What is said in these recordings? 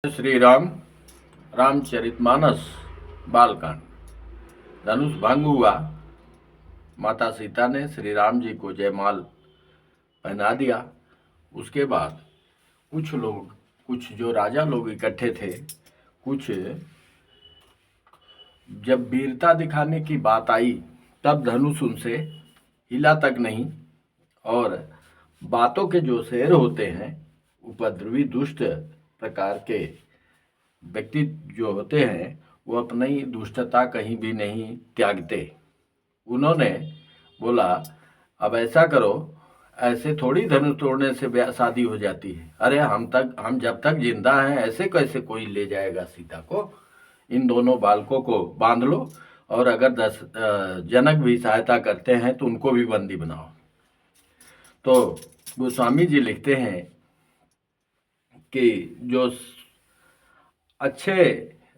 श्री राम रामचरितमानस बालकांड। धनुष भंग हुआ। माता सीता ने श्री राम जी को जयमाल पहना दिया। उसके बाद कुछ जो राजा लोग इकट्ठे थे, कुछ जब वीरता दिखाने की बात आई तब धनुष उनसे हिला तक नहीं। और बातों के जो शेर होते हैं, उपद्रवी दुष्ट प्रकार के व्यक्ति जो होते हैं, वो अपनी दुष्टता कहीं भी नहीं त्यागते। उन्होंने बोला, अब ऐसा करो, ऐसे थोड़ी धनुष तोड़ने से शादी हो जाती है। अरे हम जब तक जिंदा हैं ऐसे कैसे कोई ले जाएगा सीता को। इन दोनों बालकों को बांध लो, और अगर जनक भी सहायता करते हैं तो उनको भी बंदी बनाओ। तो गोस्वामी जी लिखते हैं कि जो अच्छे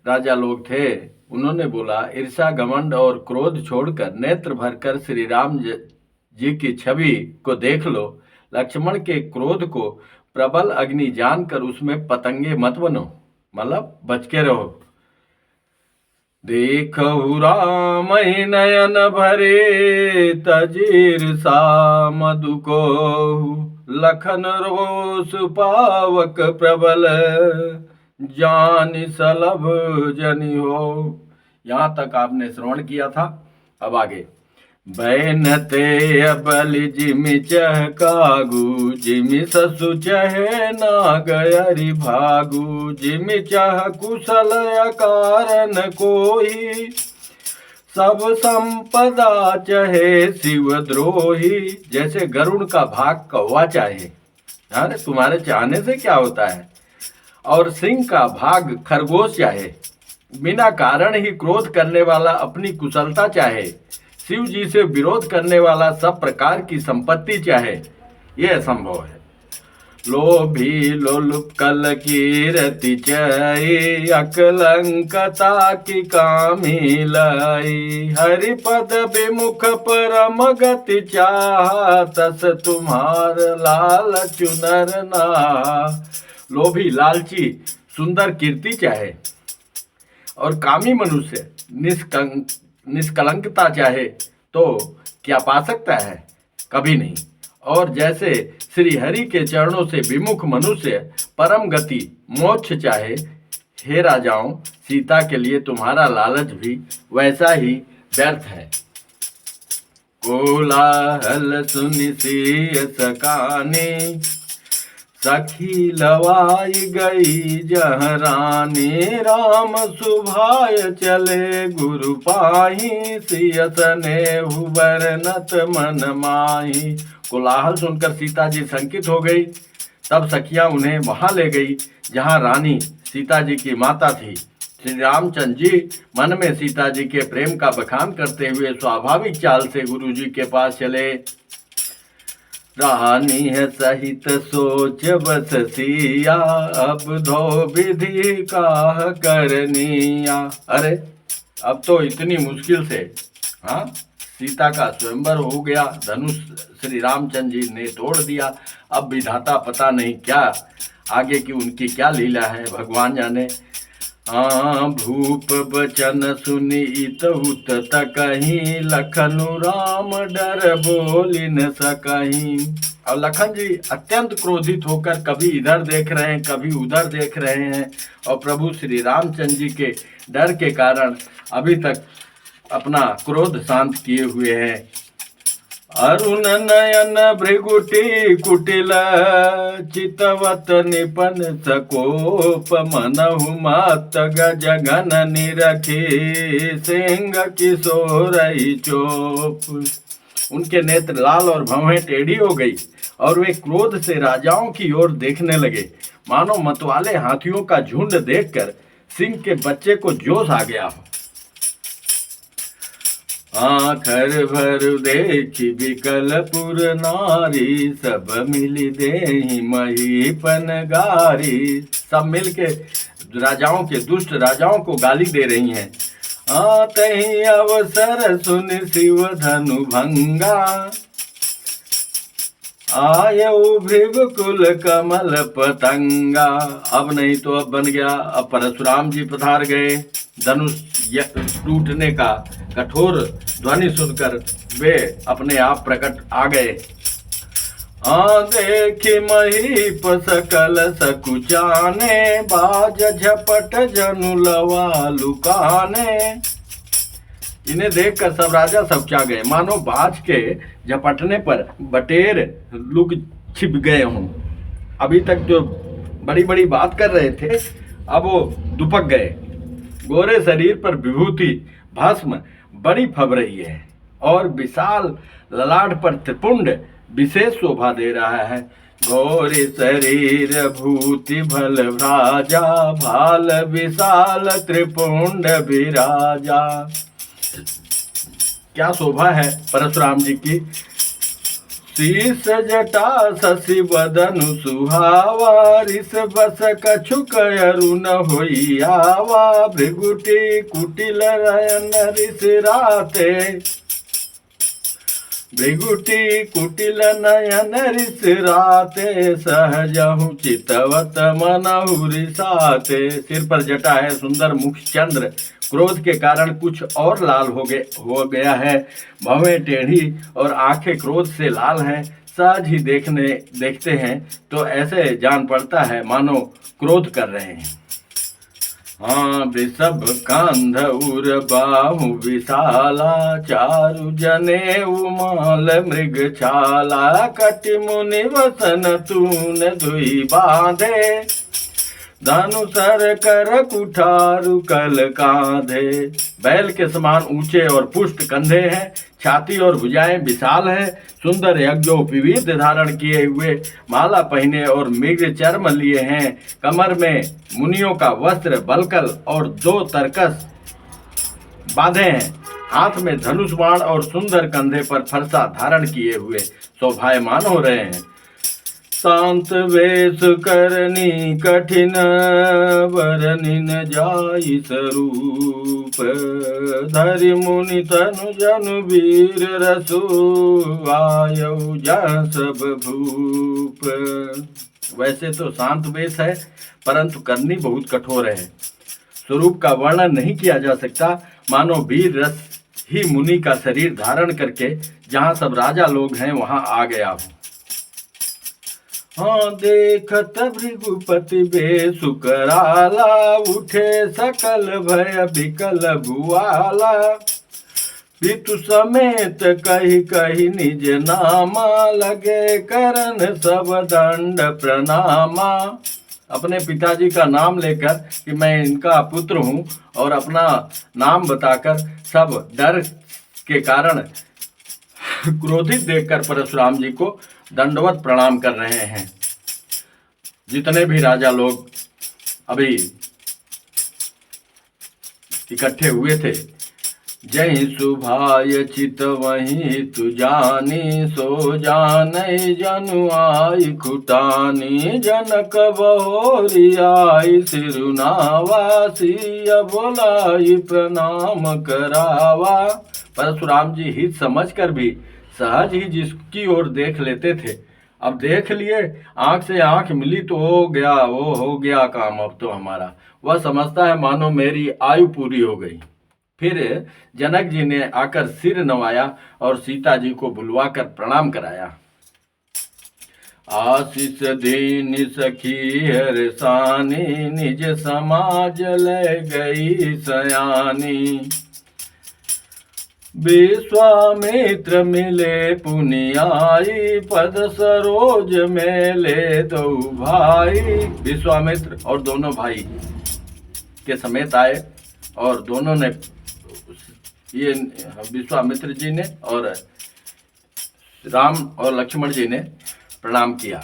राजा लोग थे, उन्होंने बोला, ईर्षा घमंड और क्रोध छोड़कर नेत्र भरकर श्री राम जी की छवि को देख लो। लक्ष्मण के क्रोध को प्रबल अग्नि जानकर उसमें पतंगे मत बनो, मतलब बच के रहो। देखहु राम नयन भरे तजीर सा मधु को, लखन रोष पावक प्रबल जान सलभ जनि हो। यहाँ तक आपने श्रवण किया था। अब आगे, बैनते बल जिमि चह कागू, जिमि ससु चहे नागयरि भागू, जिमि चह कुशल अकारण कोई, सब संपदा चहे शिव द्रोही। जैसे गरुड़ का भाग कौवा चाहे, अरे तुम्हारे चाहने से क्या होता है, और सिंह का भाग खरगोश चाहे, बिना कारण ही क्रोध करने वाला अपनी कुशलता चाहे, शिव जी से विरोध करने वाला सब प्रकार की संपत्ति चाहे, यह असंभव है। लोभी लोलुप कल कीरति चई, अकलंकता की कामी लाई, हरिपद विमुख परम गति चाह, तस तुम्हार लाल चुनर ना। लोभी लालची सुंदर कीर्ति चाहे और कामी मनुष्य निष्कलंकता चाहे तो क्या पा सकता है? कभी नहीं। और जैसे श्री हरि के चरणों से विमुख मनुष्य परम गति मोक्ष चाहे, हे राजाओं, सीता के लिए तुम्हारा लालच भी वैसा ही व्यर्थ है। कोलाहल सुनि सिय सकानी, सखी लवाई गई जह रानी, राम सुभाय चले गुरु पाही, सियत ने हुबर नत मन माही। कोलाहल सुनकर सीता जी शंकित हो गई। तब सखियां उन्हें वहां ले गई जहां रानी सीता जी की माता थी। श्री रामचंद्र जी मन में सीता जी के प्रेम का बखान करते हुए स्वाभाविक चाल से गुरु जी के पास चले। रानी है सहित सोच बस सिया, अब धो विधि काह करनिया। अरे अब तो इतनी मुश्किल से सीता का स्वयंवर हो गया, धनुष श्री रामचंद्र जी ने तोड़ दिया। अब विधाता पता नहीं क्या आगे की उनकी क्या लीला है, भगवान जाने। भूप बचन सुनीत उत तकहीं, लखनु राम डर बोली न सकहीं। और लखन जी अत्यंत क्रोधित होकर कभी इधर देख रहे हैं, कभी उधर देख रहे हैं, और प्रभु श्री रामचंद्र जी के डर के कारण अभी तक अपना क्रोध शांत किए हुए हैं। अरुण नयन भृगुटी कुटिल, चितवत निपन सकोप, मनहु मत गजगन निरखी, सिंह किशोरई चोप। उनके नेत्र लाल और भवें टेढ़ी हो गई और वे क्रोध से राजाओं की ओर देखने लगे, मानो मतवाले हाथियों का झुंड देखकर सिंह के बच्चे को जोश आ गया हो। आखर भर देखी विकलपुर नारी, सब मिली देहि महीपन गारी। सब मिल के राजाओं के दुष्ट राजाओं को गाली दे रही हैं। तही अवसर सुन शिव धनु भंगा, आयऊ भृगुकुल कमल पतंगा। अब नहीं तो अब बन गया। अब परशुराम जी पधार गए। धनुष टूटने का कठोर ध्वनि सुनकर वे अपने आप प्रकट आ गए। देखी महीप सकल सकुचाने, बाज झपट जनु लवा लुकाने। इन्हें देखकर सब राजा सबचा गए, मानो बाज के झपटने पर बटेर लुक छिप गए हों। अभी तक जो बड़ी बड़ी बात कर रहे थे, अब वो दुपक गए। गोरे शरीर पर विभूति भस्म बड़ी फब रही है और विशाल ललाट पर त्रिपुंड विशेष शोभा दे रहा है। गोरी शरीर भूति भल भ्राजा, भाल विशाल त्रिपुंड विराजा। क्या शोभा है परशुराम जी की। शीस जटा शशि बदनु सुहावा, रिस बस कछु कयरु न होई आवा। भृगुटी कुटिल नयन रिस राते, भृगुटी कुटिल नयन रिस राते। सहजहु चितवत मनहु रिसाते। सिर पर जटा है, सुंदर मुख चंद्र, क्रोध के कारण कुछ और लाल हो गया है। भवें टेढ़ी और आंखें क्रोध से लाल हैं। सहज ही देखते हैं तो ऐसे जान पड़ता है मानो क्रोध कर रहे हैं। हाँ वृषभ कांध उर बाहु विशाला, चारु जने उमाल मृग छाला। कटि मुनि वसन तून धुई बांधे, धनुसर कर कुठारु कल कांधे। बैल के समान ऊंचे और पुष्ट कंधे हैं, छाती और भुजाएं विशाल है। सुंदर यज्ञोपवीत धारण किए हुए, माला पहने और मृग चर्म लिए हैं। कमर में मुनियों का वस्त्र बलकल और 2 तरकस बांधे हैं। हाथ में धनुष बाण और सुंदर कंधे पर फरसा धारण किए हुए शोभायमान हो रहे हैं। शांत वेश करनी कठिन, बरनि न जाई स्वरूप। धरि मुनि तनु जनु वीर रसु, आयऊ जहाँ सब भूप। वैसे तो शांत वेश है, परंतु करनी बहुत कठोर है। स्वरूप का वर्णन नहीं किया जा सकता, मानो वीर रस ही मुनि का शरीर धारण करके जहाँ सब राजा लोग हैं वहाँ आ गया हो। हाँ देखत भृगुपति बेसु कराला, उठे सकल भय बिकल भुआला। पितु समेत कही कही निज नामा, लगे करन सब दंड प्रणामा। अपने पिताजी का नाम लेकर कि मैं इनका पुत्र हूँ और अपना नाम बताकर सब डर के कारण क्रोधित देखकर परशुराम जी को दंडवत प्रणाम कर रहे हैं। जितने भी राजा लोग अभी इकट्ठे हुए थे, जय सुभाय चित वही तु जानी, सो जानै जनु आई खुटानी। जनक बहोरी आई सिरुनावा, सिया बोलाई प्रणाम करावा। परशुराम जी हित समझकर भी सहज ही जिसकी ओर देख लेते थे। अब देख लिए, आंख से आंख मिली तो हो गया काम अब तो हमारा। वह समझता है मानो मेरी आयु पूरी हो गई। फिर जनक जी ने आकर सिर नवाया और सीता जी को बुलवाकर प्रणाम कराया। आशीष दीन सखी हरसानी, निज समाज ले गई सयानी। विश्वामित्र मिले पुनियाई, पद सरोज में ले दो भाई। विश्वामित्र और दोनों भाई के समेत आए और दोनों ने, ये विश्वामित्र जी ने और राम और लक्ष्मण जी ने प्रणाम किया।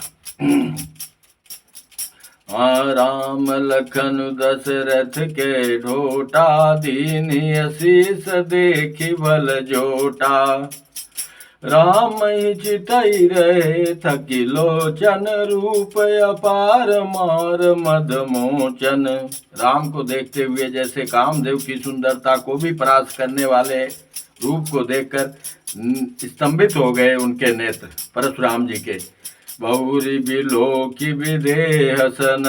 राम लखन दशरथ के ढोटा, दीन आशीष देखी भल जोटा। राम ही चितई रहे थकी लोचन, रूप अपार मार मद मोचन। राम को देखते हुए जैसे कामदेव की सुंदरता को भी परास्त करने वाले रूप को देखकर स्तंभित हो गए उनके नेत्र परशुराम जी के। बहुरी बिलो की विदेहसन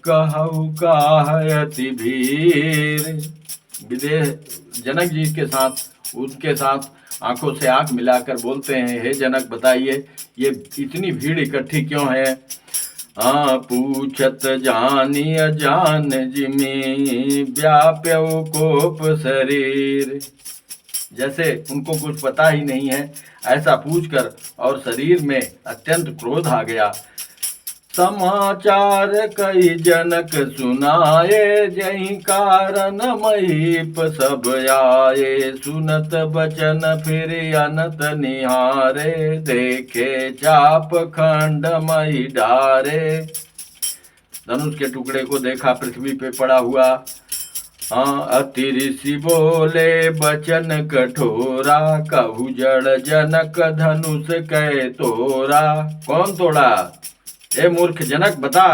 कहु काहयति भीर। विदेह जनक जी के साथ उनके साथ आंखों से आंख मिलाकर बोलते हैं, हे जनक बताइए ये इतनी भीड़ इकट्ठी क्यों है। पूछत जानी अजान जिमी व्याप्यौ कोप शरीर। जैसे उनको कुछ पता ही नहीं है ऐसा पूछकर और शरीर में अत्यंत क्रोध आ गया। समाचार कई जनक सुनाए जही कारण महीप सब आए। सुनत बचन फिर अनत निहारे देखे चाप खंड मई डारे। धनुष के टुकड़े को देखा पृथ्वी पे पड़ा हुआ। अति ऋषि बोले बचन कठोरा कहु जड़ जनक धनुष कै तोरा। कौन तोड़ा? ए मूर्ख जनक बता।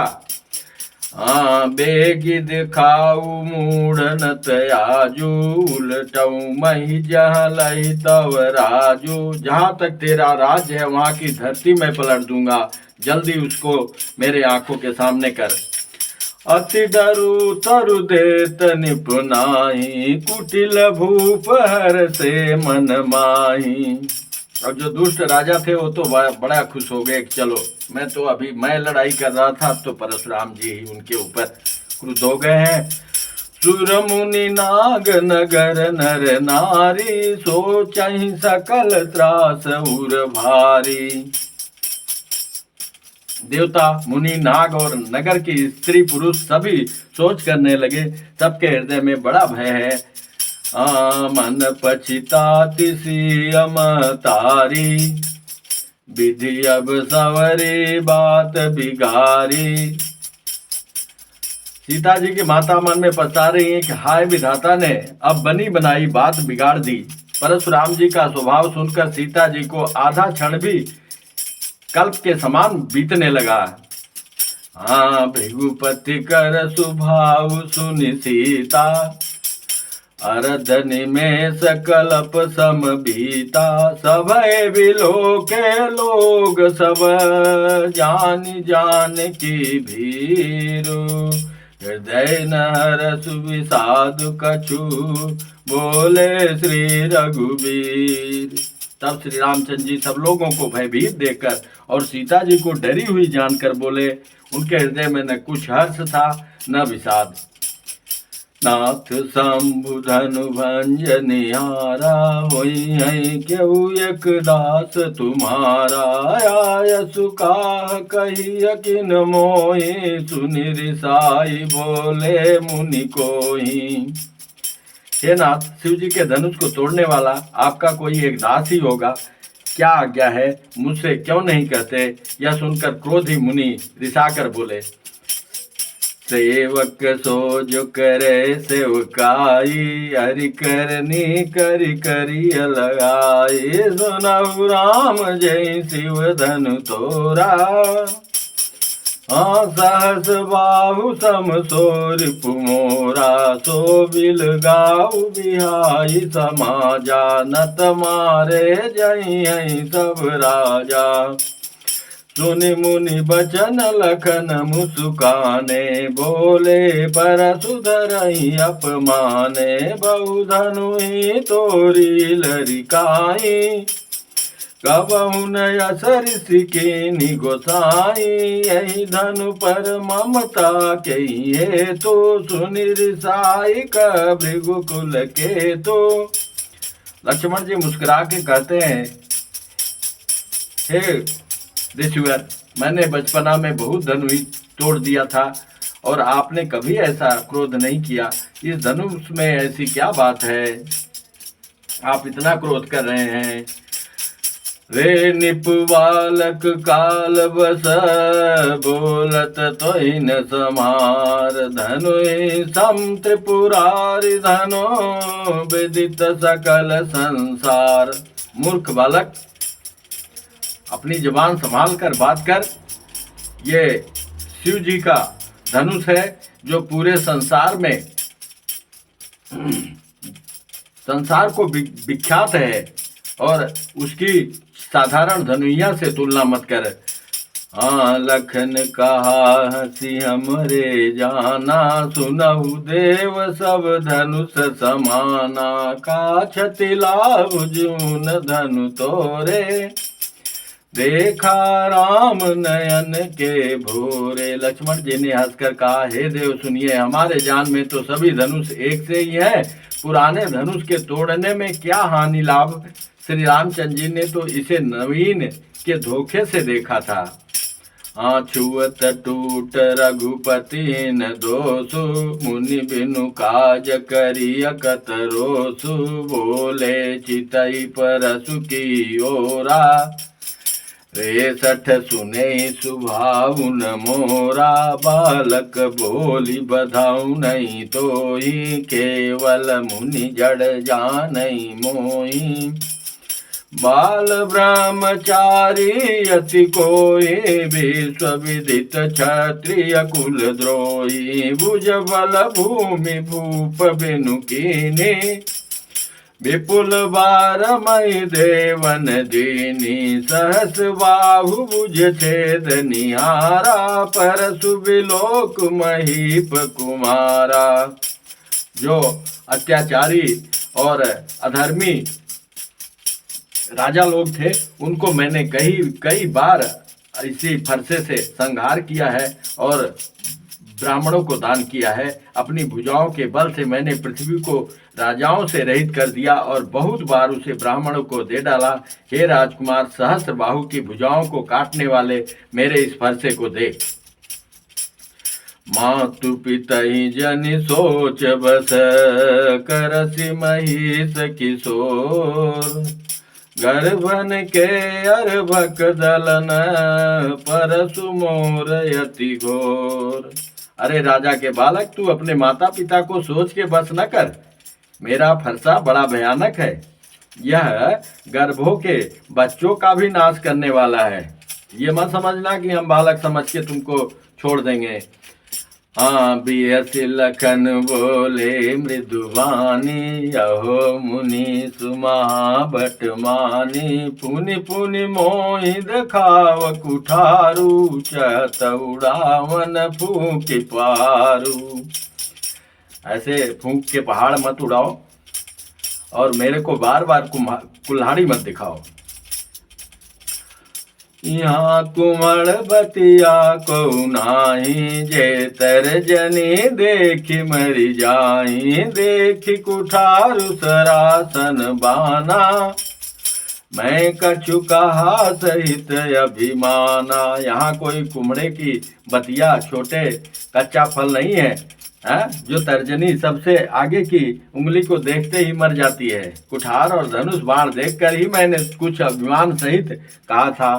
बेगी दिखाऊ मूढ़न तयाजू उलटऊ मही जहाँ लही तव राजू। जहाँ तक तेरा राज्य है वहाँ की धरती में पलट दूंगा, जल्दी उसको मेरे आंखों के सामने कर। अति डरु तरु देत निपुनाही कुटिल भूप हर से मन माही। और जो दुष्ट राजा थे वो तो बड़ा खुश हो गए, चलो मैं लड़ाई कर रहा था तो परशुराम जी ही उनके ऊपर क्रुद्ध हो गए हैं। सुर मुनि नाग नगर नर नारी सोचहि सकल त्रास उर भारी। देवता मुनि नाग और नगर की स्त्री पुरुष सभी सोच करने लगे, सबके हृदय में बड़ा भय है। मन पछिताति सियम तारी विधि अब सवरी बात बिगारी। सीता जी की माता मन में पछता रही है कि हाय विधाता ने अब बनी बनाई बात बिगाड़ दी। परशुराम जी का स्वभाव सुनकर सीता जी को आधा क्षण भी कल्प के समान बीतने लगा। भृगुपति कर स्वभाव सुनि सीता अरधनि में सकलप सम बीता। सभय बिलो के लोग सब जानी जान की भीरु। हृदय नर सुविषाद कछु बोले श्री रघुबीर। तब श्री रामचंद्र जी सब लोगों को भयभीत देखकर और सीता जी को डरी हुई जानकर बोले। उनके हृदय में न कुछ हर्ष था न विषाद। नाथ शंभु धनु भंजनिहारा होई है क्यों एक दास तुम्हारा। आय सुकाह कही यकिन मोहि सुनि रिसाई बोले मुनि कोहि। हे नाथ, शिव जी के धनुष को तोड़ने वाला आपका कोई एक दास ही होगा, क्या आज्ञा है, मुझसे क्यों नहीं कहते। यह सुनकर क्रोधी मुनि रिसाकर बोले। सेवक सो जो करे सेवकाई हरि करनी करी करी लगाई। सुनहु राम जय शिव धनु तोरा सहस बाहु सम सोर पुमोरा। सो बिल गाऊ बिहाई समाजा नत मारे जय सब राजा। सुनि मुनि बचन लखन मुसुकाने बोले परशुधरहि अपमाने। बहु धनु ही तोरी लरिकाई कबहु न असरिसि कीनि गोसाई। यही धनु पर ममता कहिए तो सुनि रिसाई भृगुकुल के तो। लक्ष्मण जी मुस्कुरा के कहते हैं, हे ऋषिवर, मैंने बचपना में बहुत धनु ही तोड़ दिया था और आपने कभी ऐसा क्रोध नहीं किया। इस धनुष में ऐसी क्या बात है, आप इतना क्रोध कर रहे हैं। रे निप बालक काल बस बोलत तोहिन समार। धनु सम त्रिपुरारि धनो विदित सकल संसार। मूर्ख बालक, अपनी जबान संभाल कर बात कर। ये शिव जी का धनुष है जो पूरे संसार में संसार को विख्यात है और उसकी साधारण धनुइया से तुलना मत कर। हाँ लखन कहा हंसी हमरे जाना, सुनहु देव सब धनुष समाना, का क्षति लाभ जून धनु तोरे, देखा राम नयन के भोरे। लक्ष्मण जी ने हंसकर कहा, हे देव सुनिए, हमारे जान में तो सभी धनुष एक से ही है, पुराने धनुष के तोड़ने में क्या हानि लाभ। श्री रामचंद्र जी ने तो इसे नवीन के धोखे से देखा था। हाँ छुअत टूट रघुपति न दोषु, मुनि बिनु काज करिय कत रोसु, बोले चितई परसु की ओरा, रे सठ सुने सुभाउन मोरा, बालक बोली बधाऊ नहीं तोई, केवल मुनि जड़ जानई मोई, बाल ब्रह्मचारी यति कोई, विश्व विदित क्षत्रिय कुल द्रोही, भुज बल भूमि भूप बिनु कीनी, विपुल बारमय देवन दीनी, सहस बाहु भुज छेद निहारा, परसु विलोक महीप कुमारा। जो अत्याचारी और अधर्मी राजा लोग थे उनको मैंने कई बार इसी फरसे से संहार किया है और ब्राह्मणों को दान किया है। अपनी भुजाओं के बल से मैंने पृथ्वी को राजाओं से रहित कर दिया और बहुत बार उसे ब्राह्मणों को दे डाला। हे राजकुमार, सहस्र बाहु की भुजाओं को काटने वाले मेरे इस फरसे को देख। मातु पितहि जनि सोच बस, करसि महिष किशोर, गर्भन के अर्भक दलन, परसु मोर यति घोर। अरे राजा के बालक, तू अपने माता पिता को सोच के बस न कर, मेरा फरसा बड़ा भयानक है। यह गर्भों के बच्चों का भी नाश करने वाला है। ये मत समझना कि हम बालक समझ के तुमको छोड़ देंगे। हाँ बियसि लखन बोले मृदुवानी, अहो मुनि सुमहाबट मानी, पुनि पुनि मोहि देखाव कुठारू, चहत उड़ावन फूंक पारू। ऐसे फूंक के पहाड़ मत उड़ाओ और मेरे को बार बार कुल्हाड़ी मत दिखाओ। यहाँ कुमड़ बतिया को नाही, जे तरजनी देखी मरी जाई, देखी कुठारु सरासन बाना, मैं कछु कहा सहित अभिमाना। यहाँ कोई कुमड़े की बतिया छोटे कच्चा फल नहीं है, जो तर्जनी सबसे आगे की उंगली को देखते ही मर जाती है। कुठार और धनुष बाण देखकर ही मैंने कुछ अभिमान सहित कहा था।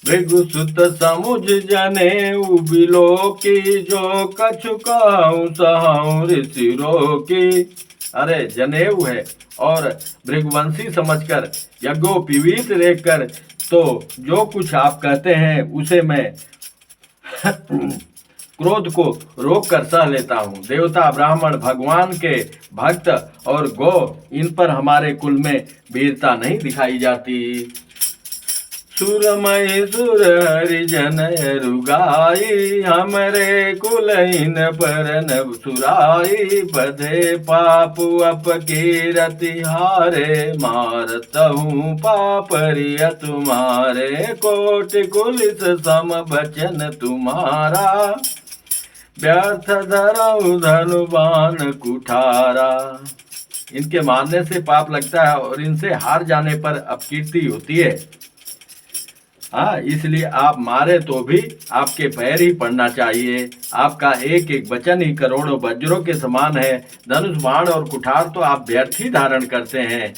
भृगुसुत समुझ जने उबिलो की, जो कछु कहूँ सहूँ ऋषि रोकी। अरे जनेऊ है और भृगवंशी समझकर यज्ञोपवीत देखकर तो जो कुछ आप कहते हैं उसे मैं क्रोध को रोक कर सह लेता हूँ। देवता, ब्राह्मण, भगवान के भक्त और गौ, इन पर हमारे कुल में वीरता नहीं दिखाई जाती। सुरमय सुर हरिजन रुगाई, हमरे कुलहीन परन सुराई, बधे पाप अपकीरति हारे, मारतहूँ पापरिय तुम्हारे, कोटि कुलिस सम बचन तुम्हारा, व्यर्थ धरऊ धनुबान कुठारा। इनके मारने से पाप लगता है और इनसे हार जाने पर अपकीर्ति होती है। इसलिए आप मारे तो भी आपके पैर ही पड़ना चाहिए। आपका एक एक वचन ही करोड़ों वज्रों के समान है। धनुष, बाण और कुठार तो आप व्यर्थ ही धारण करते हैं।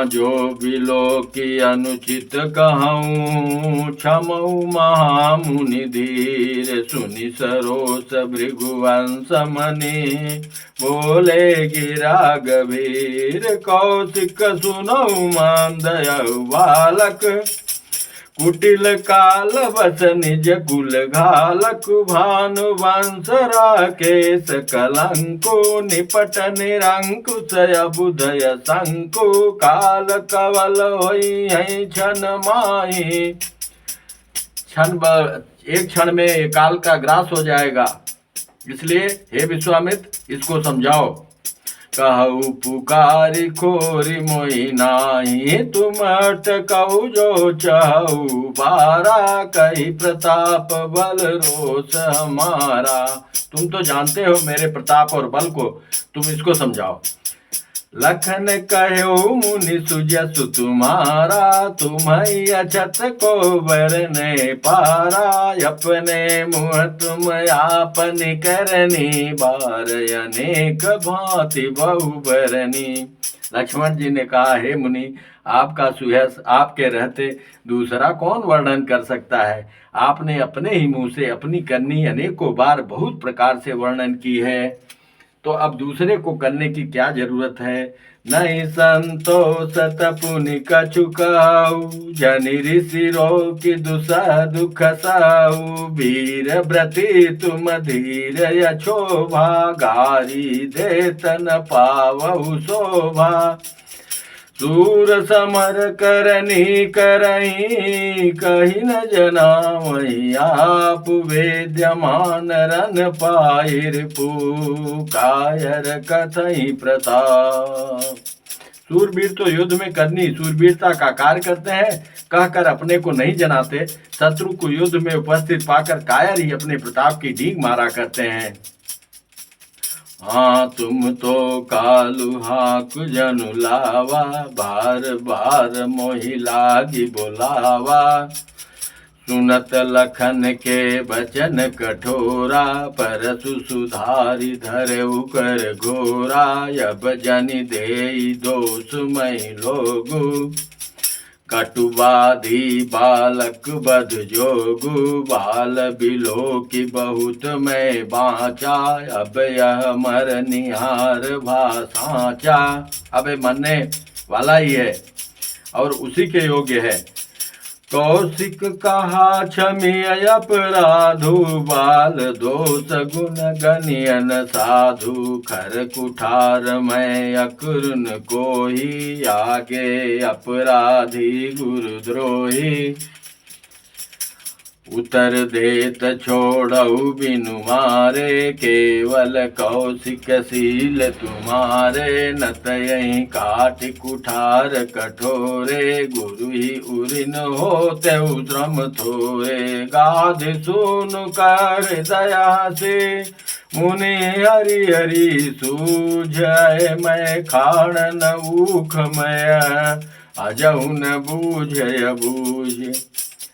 जो बिलो की अनुचित कहूँ, क्षमऊ महामुनि धीर, सुनि सरोस भृगुवंश मनि, बोले गिरा गभीर, कौशिक सुनऊ मान दयऊ बालक, कुटिल काल बस निज कुल घालक भानु वंश राकेश कलंको निपट निरंकुश अबुदय शंकु काल कवल होई है क्षण माही। एक क्षण में ये काल का ग्रास हो जाएगा, इसलिए हे विश्वामित्र इसको समझाओ। कहु पुकारी खोरी मोहि नाही, तुम अटकऊ जो चाहु बारा, कही प्रताप बल रोष हमारा। तुम तो जानते हो मेरे प्रताप और बल को, तुम इसको समझाओ। लखन कहो मुनि सुजसु तुम्हारा, तुम्हारी अछत को बरने पारा, अपने मुँह तुम आपन करनी, बार अनेक भांति बहु बरनी। लक्ष्मण जी ने कहा, हे मुनि, आपका सुयस आपके रहते दूसरा कौन वर्णन कर सकता है। आपने अपने ही मुंह से अपनी करनी अनेकों बार बहुत प्रकार से वर्णन की है, तो अब दूसरे को करने की क्या जरूरत है। नहीं संतोष पुनि कछु कहु, जनि ऋषि रोकि दुसह दुख साहु, वीर व्रति तुम धीर यशोभा, गारी देत न पावहु शोभा। सूर समर करनी करही, कही न जनावही, आप वेद्यमान रन पाहिर पू, कायर कथई प्रताप। सूरवीर तो युद्ध में करनी सूरवीरता का कार्य करते हैं, कहकर अपने को नहीं जनाते, शत्रु को युद्ध में उपस्थित पाकर कायर ही अपने प्रताप की डींग मारा करते हैं। हाँ तुम तो कालु हाक जनु लावा, बार बार मोहि लागी बोलावा। सुनत लखन के बचन कठोरा, परसु सुधारि धरऊ कर घोरा। अब जनि देई दोष मई लोगु, कटुबाधी बालक बध जोगु। बाल बिलो की बहुत मैं बाँचा, अब यह मर निहार भाषाचा। अब मरने वाला ही है और उसी के योग्य है। कौशिक कहा क्षमी अपराधु, बाल दोष गुण गनियन साधु। खर कुठार मैं अकुरुन कोही, आगे अपराधी गुरुद्रोही। उतर देत छोड़ऊ बिनु मारे, केवल कौशिक शील तुम्हारे। नत यही काट कुठार कठोरे, गुरु ही उरिन होते श्रम थोरे। गाध सुन कर दया से, मुनि हरि हरि सूझय। मैं खाण न ऊख मय, अजहु न बूझय बूझ।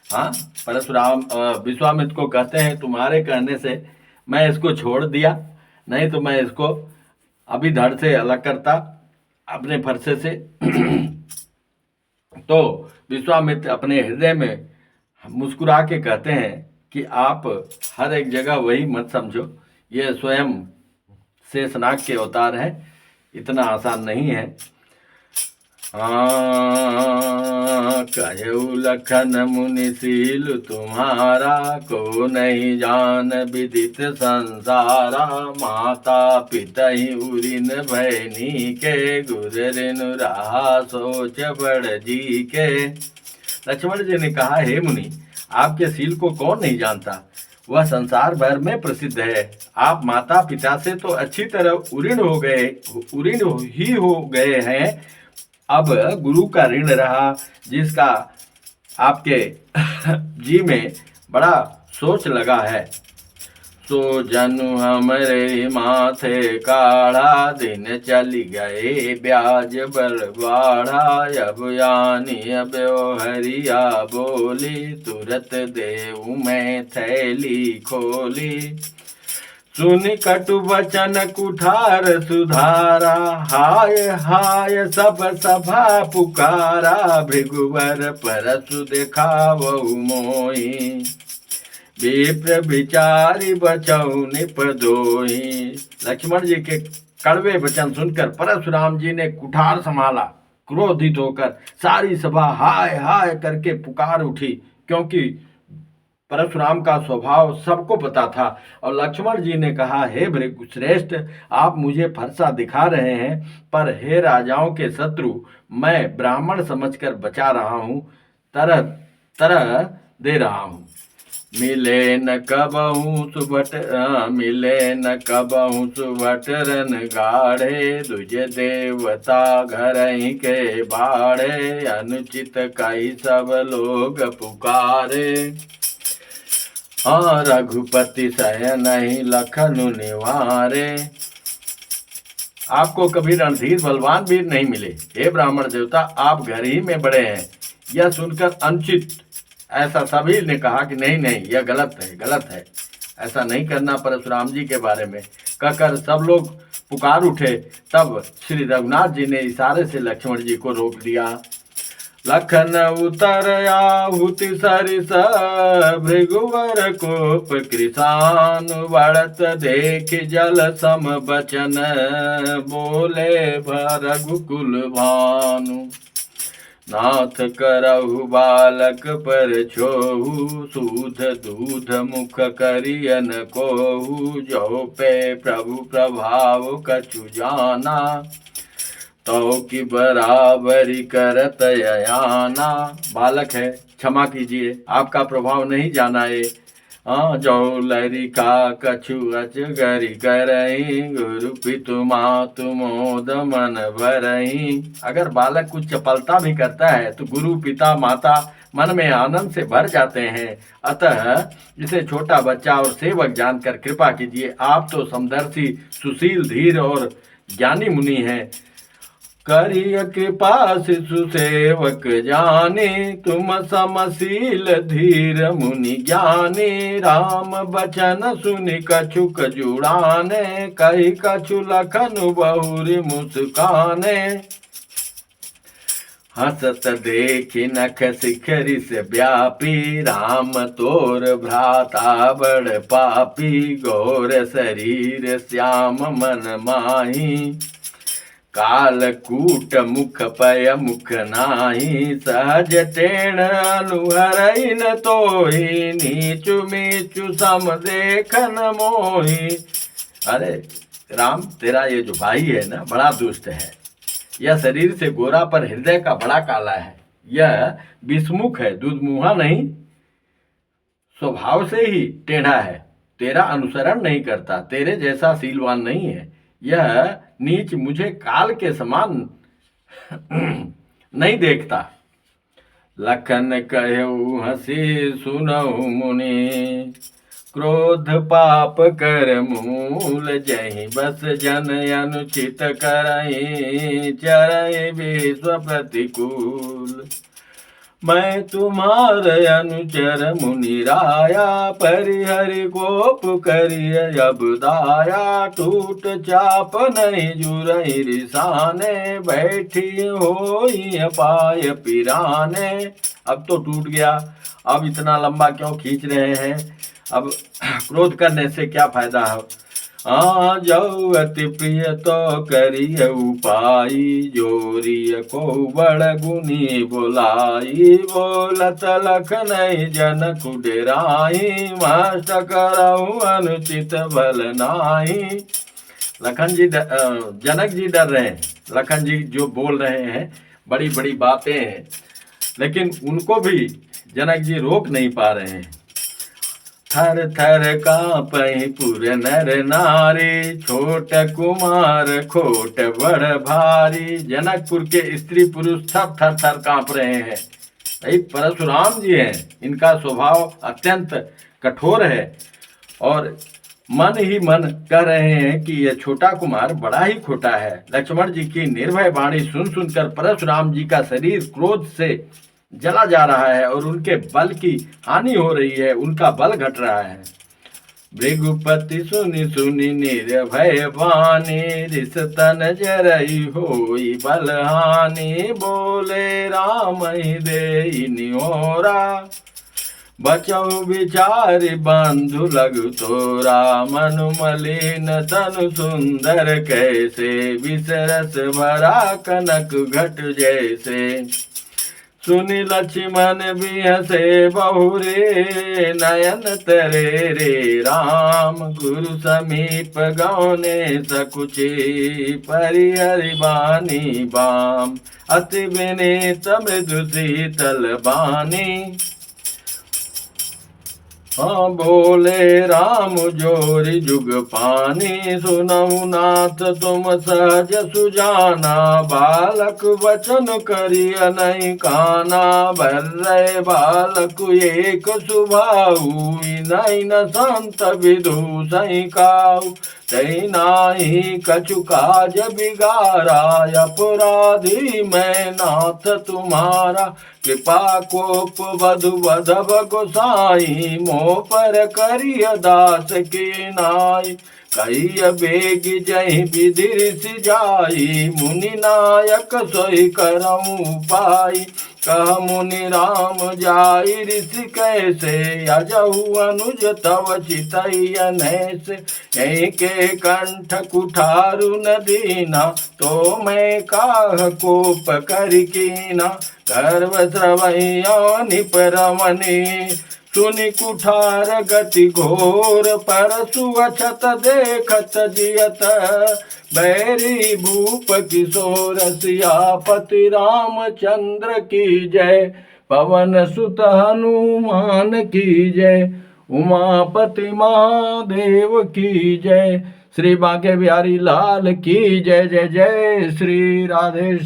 हाँ, परशुराम विश्वामित्र को कहते हैं, तुम्हारे कहने से मैं इसको छोड़ दिया, नहीं तो मैं इसको अभी धड़ से अलग करता अपने फरसे से। तो विश्वामित्र अपने हृदय में मुस्कुरा के कहते हैं कि आप हर एक जगह वही मत समझो, ये स्वयं शेषनाग के अवतार हैं, इतना आसान नहीं है। कहु लखन मुनिशील तुम्हारा, को नहीं जान विदित संसारा। माता पिता ही उरिन भैनी के, गुररिन रहा सोच बड़ जी के। लक्ष्मण जी ने कहा, हे मुनि, आपके शील को कौन नहीं जानता, वह संसार भर में प्रसिद्ध है। आप माता पिता से तो अच्छी तरह उऋण ही हो गए हैं, अब गुरु का ऋण रहा, जिसका आपके जी में बड़ा सोच लगा है। सो जनु हमरे माथे काढ़ा, दिन चली गए ब्याज बलवाड़ा। अब यानी अब हरिया बोली, तुरत देऊ मैं थैली खोली। सुनि कटु वचन कुठार सुधारा, हाय हाय सब सभा पुकारा। भृगुवर परसु देखावहु मोहि, विप्र विचारी बचऊ निपदोहि। लक्ष्मण जी के कड़वे वचन सुनकर परशुराम जी ने कुठार संभाला, क्रोधित होकर सारी सभा हाय हाय करके पुकार उठी, क्योंकि परशुराम का स्वभाव सबको पता था। और लक्ष्मण जी ने कहा, हे भृगुश्रेष्ठ, आप मुझे फरसा दिखा रहे हैं, पर हे राजाओं के शत्रु, मैं ब्राह्मण समझकर बचा रहा हूँ, तरह तरह दे रहा हूँ। मिले न कबहू सुभट रन गाढ़े, दुज देवता घर ही के बाढ़े, अनुचित कई सब लोग पुकारे। हाँ रघुपति सह नहीं लखनु निवारे। आपको कभी रणधीर बलवान वीर नहीं मिले, हे ब्राह्मण देवता, आप घर ही में बड़े हैं। यह सुनकर अनुचित ऐसा सभी ने कहा कि नहीं नहीं, यह गलत है, गलत है, ऐसा नहीं करना परशुराम जी के बारे में, कहकर सब लोग पुकार उठे। तब श्री रघुनाथ जी ने इशारे से लक्ष्मण जी को रोक दिया। लखन उतर आहुति सरिस, भृगुवर कोप कृसान, बढ़त देख जल सम बचन, बोले रघुकुल भानु। नाथ करहु बालक पर छोहु, सूध दूध मुख करियन कोहु, जो पे प्रभु प्रभाव कछु जाना, तो की बराबरी करत अयाना। बालक है, क्षमा कीजिए, आपका प्रभाव नहीं जाना है। जो लरी का कछु अजगरी करही, गुरु पितु मातु मोद मन भरही। अगर बालक कुछ चपलता भी करता है तो गुरु पिता माता मन में आनंद से भर जाते हैं। अतः इसे छोटा बच्चा और सेवक जानकर कृपा कीजिए। आप तो समदर्शी, सुशील, धीर और ज्ञानी मुनि हैं। करिय कृपा शिशु सेवक जाने, तुम समशील धीर मुनि ज्ञानी। राम बचन सुनि कछुक जुड़ाने, कही कछु लखन बहुरी मुस्काने। हसत देखि नख शिखरि से व्यापी, राम तोर भ्राता बड़ पापी। घोर शरीर श्याम मन माही, कालकूट मुख पय मुख नाही। सहज टेण अनुहरई न तोहि, नीचु मीचु सम देखन मोहि। अरे राम, तेरा ये जो भाई है ना, बड़ा दुष्ट है। यह शरीर से गोरा पर हृदय का बड़ा काला है। यह विषमुख है, दुधमुहा नहीं, स्वभाव से ही टेढ़ा है। तेरा अनुसरण नहीं करता, तेरे जैसा शीलवान नहीं है। यह नीच मुझे काल के समान नहीं देखता। लखन कहु हंसी सुनहु मुनि, क्रोध पाप कर मूल। जहि बस जन अनुचित करहि, चरहि विश्व प्रतिकूल। मैं तुम्हार अनुचर मुनि राया, परिहरि कोप करिय अब दाया। टूट चाप नहीं जुरहि रिसाने, बैठी होई पाय पिराने। अब तो टूट गया, अब इतना लंबा क्यों खींच रहे हैं? अब क्रोध करने से क्या फायदा है? जो अति प्रिय तो करिय उपाई, जोरिय को बड़ गुनी बोलाई। बोलत लखन जनक डेराई, मस्त करहु अनुचित बल नाही। लखन जी जनक जी डर रहे हैं। लखन जी जो बोल रहे हैं बड़ी बड़ी बातें हैं, लेकिन उनको भी जनक जी रोक नहीं पा रहे हैं। थर थर कांपहि पुर नर नारी, छोट कुमार खोट बड़ भारी। जनकपुर के स्त्री पुरुष सब थर थर कांप रहे हैं। भाई परशुराम जी हैं, इनका स्वभाव अत्यंत कठोर है और मन ही मन कह रहे हैं कि यह छोटा कुमार बड़ा ही खोटा है। लक्ष्मण जी की निर्भय वाणी सुन सुनकर परशुराम जी का शरीर क्रोध से जला जा रहा है और उनके बल की हानि हो रही है, उनका बल घट रहा है। भृगुपति सुनि सुनि निर्भय वाणी, रिस तन जरई होई बल हानि। बोले राम ही देई निहोरा, बचऊ विचारि बंधु लघु तोरा, मनु मलिन तनु सुंदर कैसे, विसरस भरा कनक घट जैसे। सुनि लक्ष्मण बिहसे बहुरे, नयन तरे रे राम, गुरु समीप गौने सकुचे, परिहरि बानी बाम, अति विनीत मृदु शीतल बानी। हाँ बोले राम जोरि जुग पानी, सुनऊ नाथ तुम सहज सुजाना, बालक वचन करिय नहीं काना, भर्रे बालक एक सुभाऊ, नहीं न संत विदु सही काऊ, तई नाही कछु काज बिगारा, अपराधी मैं नाथ तुम्हारा, कृपा कोप वधु वधव गोसाई, मोह पर करिय दास की नाई, कहिय बेग जहि विधि जाई, मुनि नायक सोई करऊँ पाई, कह मुनि राम जाई ऋषि कैसे, अजहु अनुज तव चितैय नैसे, यहीं के कंठ कुठारु न दीना, तो मैं काह कोप कर कीना, गर्व श्रवैया निपरमणि, सुनि कुठार गति घोर, परसु अछत देखत जियत, बैरी भूप किशोर, सियापति रामचंद्र की जय, पवन सुत हनुमान की जय, उमापति महादेव की जय, श्री बांके बिहारी लाल की जय। जय जय श्री राधे।